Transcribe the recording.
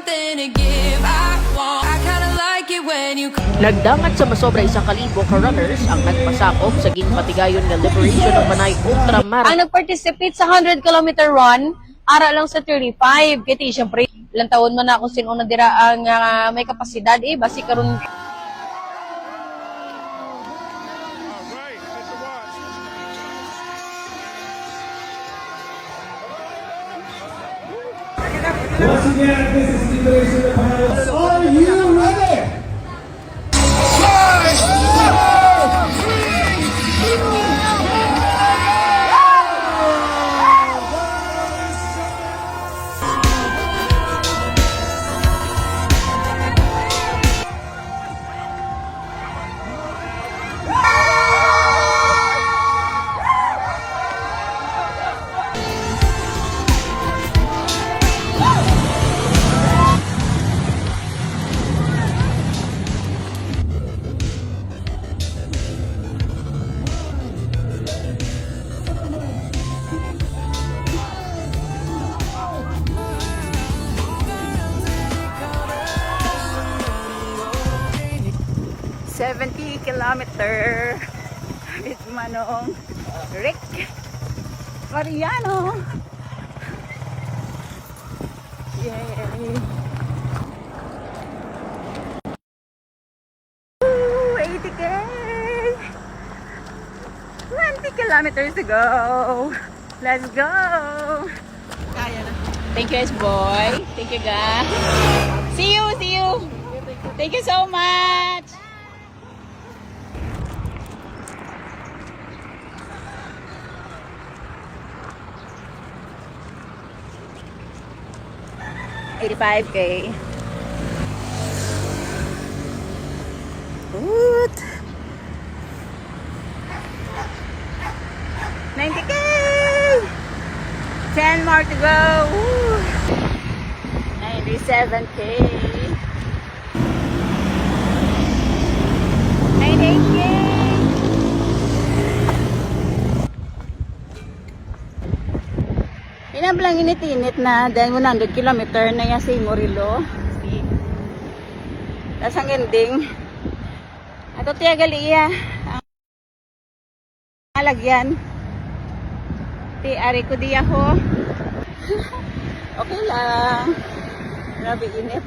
something to give. I kinda like it when you. Nagdangat sa masobra 1,000 ka runners ang nagpasakop sa ginpatigayon nga liberation ng Manay Ultramarathon. Ang nag-participate sa 100-kilometer run, ara lang sa 35. Kaya siyempre, ilang taon man ako sinuna dira ang may kapasidad basi karon. Once again, this is Liberation of Panalo. Are you ready? Kilometer with Manong Rick Mariano. Yay! 80K! 20 kilometers to go. Let's go! Kaya na. Thank you, S-Boy. Thank you, guys. See you! See you! Thank you so much! $85K. Good. 90K. 10 more to go. Woo. 97K. 98K. Inablang init-init na dahil 100 kilometer na yan si Morilo. Tapos ang ending. Ato tiya gali iya. Ang alagyan. Ti ari ko diya ho. Okay lang. Grabe init.